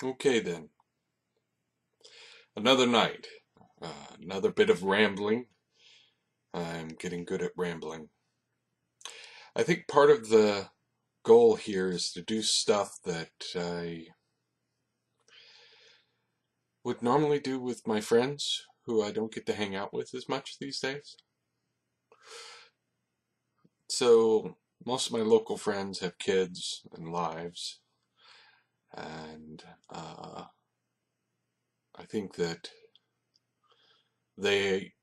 Okay then, another night, another bit of rambling. I'm getting good at rambling. I think part of the goal here is to do stuff that I would normally do with my friends who I don't get to hang out with as much these days. So most of my local friends have kids and lives, and I think that they,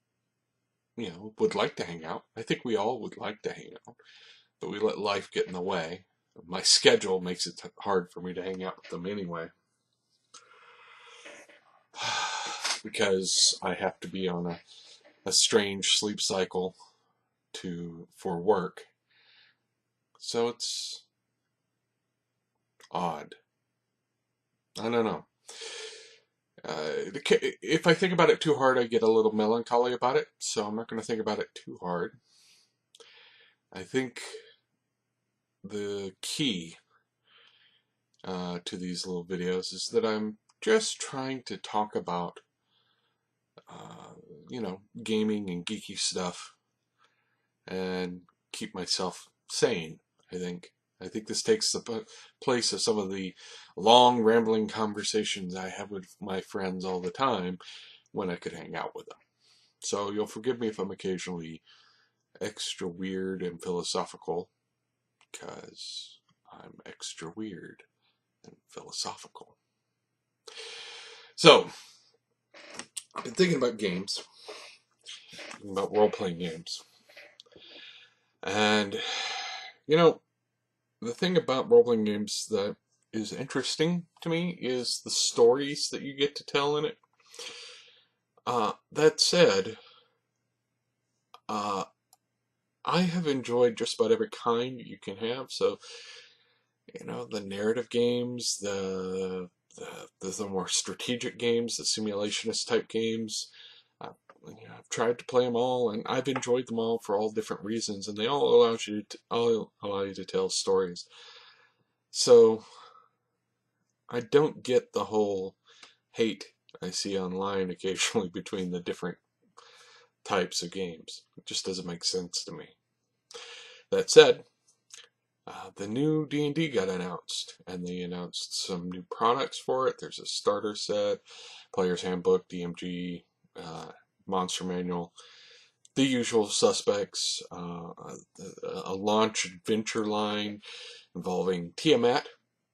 would like to hang out. I think we all would like to hang out, but we let life get in the way. My schedule makes it hard for me to hang out with them anyway, because I have to be on a strange sleep cycle for work. So it's odd. I don't know. If I think about it too hard, I get a little melancholy about it, so I'm not going to think about it too hard. I think the key to these little videos is that I'm just trying to talk about, gaming and geeky stuff and keep myself sane, I think. I think this takes the place of some of the long, rambling conversations I have with my friends all the time when I could hang out with them. So you'll forgive me if I'm occasionally extra weird and philosophical, because I'm extra weird and philosophical. So, I've been thinking about games, about role-playing games. And, the thing about role-playing games that is interesting to me is the stories that you get to tell in it. That said, I have enjoyed just about every kind you can have. So, the narrative games, the more strategic games, the simulationist type games. I've tried to play them all, and I've enjoyed them all for all different reasons, and they all allow you to tell stories. So I don't get the whole hate I see online occasionally between the different types of games. It just doesn't make sense to me. That said, the new D&D got announced, and they announced some new products for it. There's a starter set, player's handbook, DMG, monster manual, the usual suspects, a launch adventure line involving Tiamat,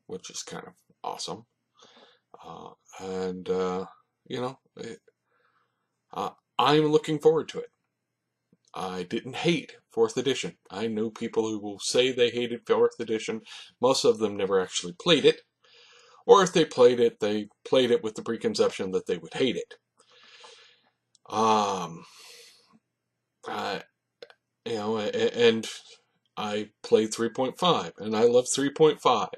which is kind of awesome. And I'm looking forward to it. I didn't hate 4th edition. I know people who will say they hated 4th edition. Most of them never actually played it. Or if they played it, they played it with the preconception that they would hate it. And I played 3.5, and I love 3.5.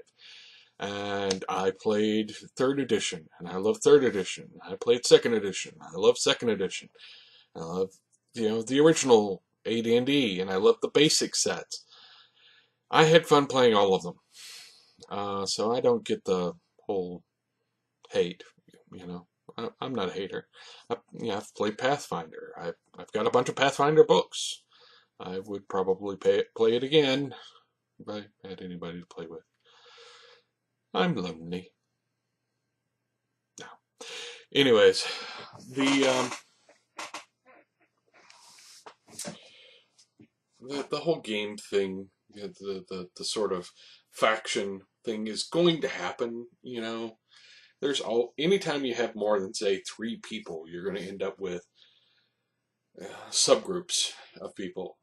And I played 3rd edition, and I love 3rd edition. I played 2nd edition. I love 2nd edition. I love, the original AD&D, and I love the basic sets. I had fun playing all of them. So I don't get the whole hate, I'm not a hater. I've played Pathfinder. I've got a bunch of Pathfinder books. I would probably play it again if I had anybody to play with. I'm lonely. No. Anyways, the whole game thing, the sort of faction thing is going to happen. Anytime you have more than, say, 3 people, you're going to end up with subgroups of people,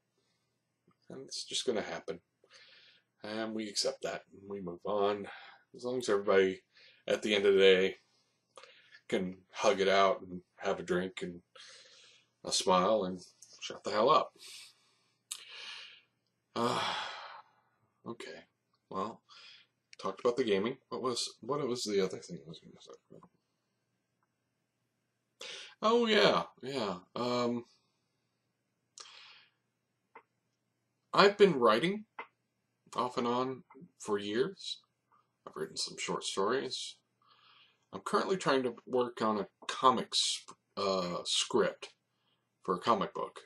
and it's just going to happen. And we accept that, and we move on, as long as everybody at the end of the day can hug it out and have a drink and a smile and shut the hell up. Okay. Well, talked about the gaming. What was the other thing I was going to talk about? Oh yeah. I've been writing off and on for years. I've written some short stories. I'm currently trying to work on a comics script for a comic book,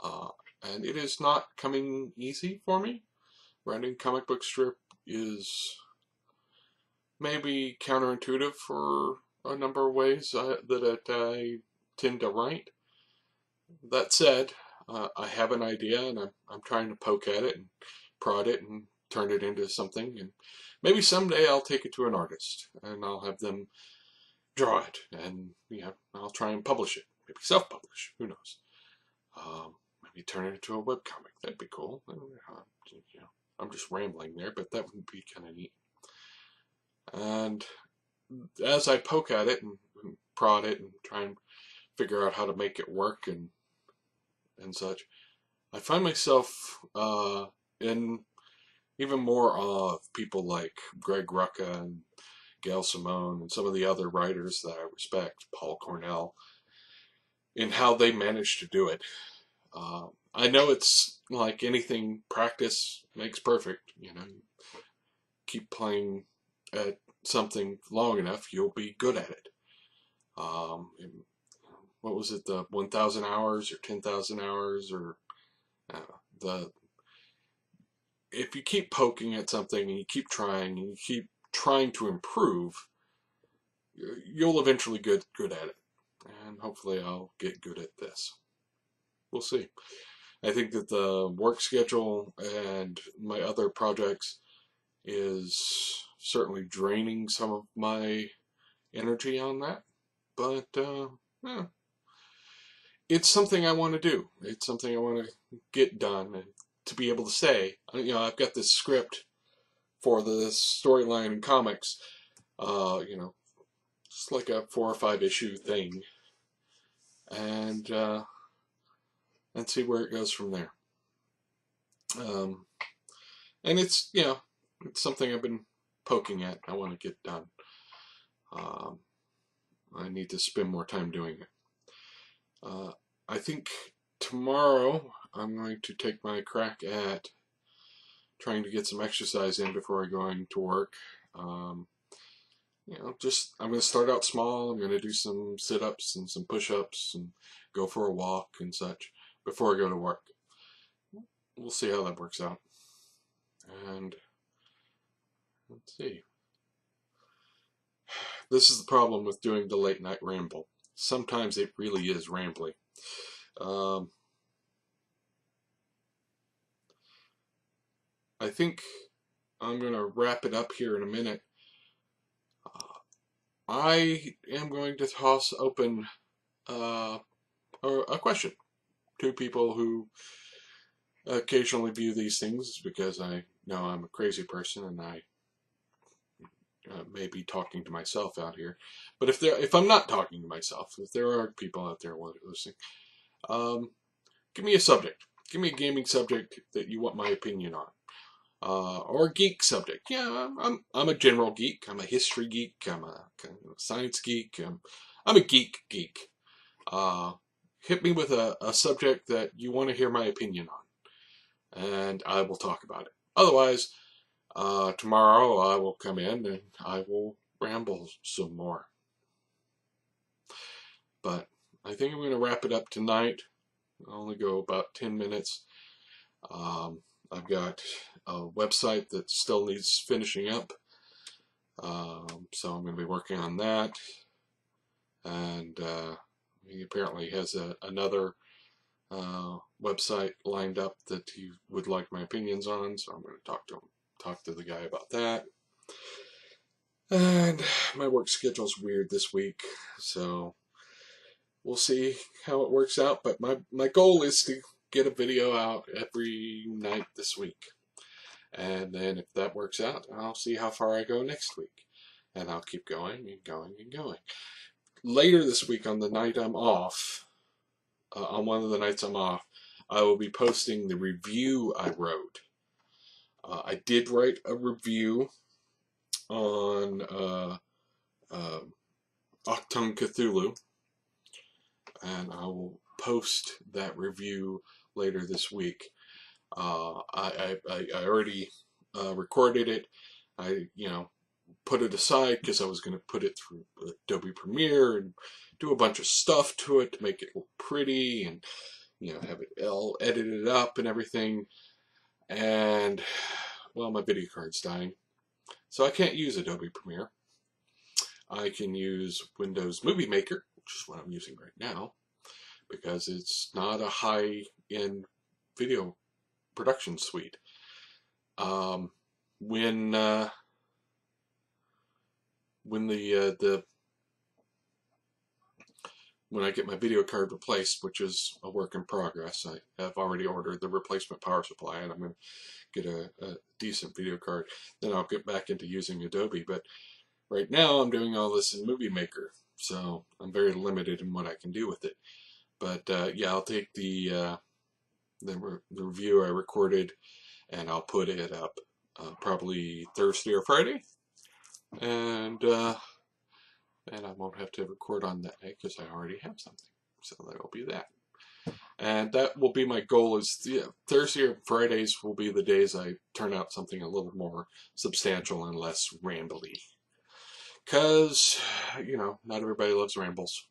uh, and it is not coming easy for me. Writing comic book script is maybe counterintuitive for a number of ways that I tend to write. That said, I have an idea and I'm trying to poke at it and prod it and turn it into something. And maybe someday I'll take it to an artist and I'll have them draw it, and I'll try and publish it. Maybe self-publish. Who knows? Maybe turn it into a webcomic. That'd be cool. I'm just rambling there, but that would be kind of neat. And as I poke at it and prod it and try and figure out how to make it work and such, I find myself in even more awe of people like Greg Rucka and Gail Simone and some of the other writers that I respect, Paul Cornell, in how they manage to do it. I know it's like anything, practice makes perfect. Keep playing at something long enough, you'll be good at it. What was it, the 1,000 hours or 10,000 hours, or if you keep poking at something and you keep trying and you keep trying to improve, you'll eventually get good at it. And hopefully I'll get good at this. We'll see. I think that the work schedule and my other projects is certainly draining some of my energy on that. But it's something I want to do. It's something I want to get done, and to be able to say, I've got this script for the storyline in comics. It's like a 4 or 5 issue thing, and see where it goes from there. And it's something I've been poking at. I want to get done. I need to spend more time doing it. I think tomorrow I'm going to take my crack at trying to get some exercise in before I go into work. I'm going to start out small. I'm going to do some sit-ups and some push-ups and go for a walk and such before I go to work. We'll see how that works out. And let's see. This is the problem with doing the late night ramble. Sometimes it really is rambling. I think I'm going to wrap it up here in a minute. I am going to toss open a question to people who occasionally view these things, because I know I'm a crazy person and I may be talking to myself out here. But if I'm not talking to myself, if there are people out there listening, give me a subject. Give me a gaming subject that you want my opinion on. Or a geek subject. Yeah, I'm a general geek. I'm a history geek. I'm a science geek. I'm a geek. Hit me with a subject that you want to hear my opinion on, and I will talk about it. Otherwise, tomorrow I will come in and I will ramble some more. But I think I'm going to wrap it up tonight. I'll only go about 10 minutes. I've got a website that still needs finishing up, so I'm going to be working on that. And he apparently has another website lined up that he would like my opinions on, so I'm going to talk to the guy about that. And my work schedule's weird this week, so we'll see how it works out. But my goal is to get a video out every night this week. And then if that works out, I'll see how far I go next week. And I'll keep going and going and going. Later this week, on the night I'm off, on one of the nights I'm off, I will be posting the review I wrote. I did write a review on Octung Cthulhu, and I will post that review later this week. I already recorded it. I put it aside because I was going to put it through Adobe Premiere and do a bunch of stuff to it to make it look pretty and, you know, have it all edited up and everything. And, well, my video card's dying. So I can't use Adobe Premiere. I can use Windows Movie Maker, which is what I'm using right now, because it's not a high-end video production suite. When I get my video card replaced, which is a work in progress, I have already ordered the replacement power supply, and I'm going to get a decent video card. Then I'll get back into using Adobe. But right now, I'm doing all this in Movie Maker, so I'm very limited in what I can do with it. But yeah, I'll take the review I recorded, and I'll put it up probably Thursday or Friday, and I won't have to record on that day because I already have something. So that'll be that. And that will be my goal, is Thursday or Fridays will be the days I turn out something a little more substantial and less rambly. Because, you know, not everybody loves rambles.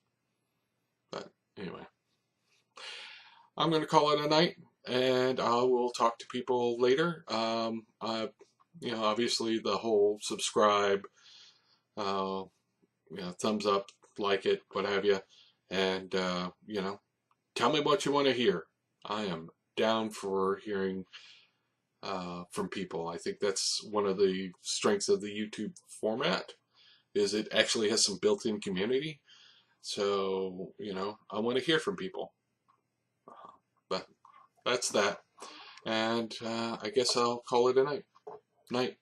But anyway, I'm going to call it a night, and I will talk to people later. You know, obviously the whole subscribe, you know, thumbs up, like it, what have you, and you know, tell me what you want to hear. I am down for hearing from people. I think that's one of the strengths of the YouTube format, is it actually has some built-in community. So, you know, I want to hear from people. But that's that. And I guess I'll call it a night. Night.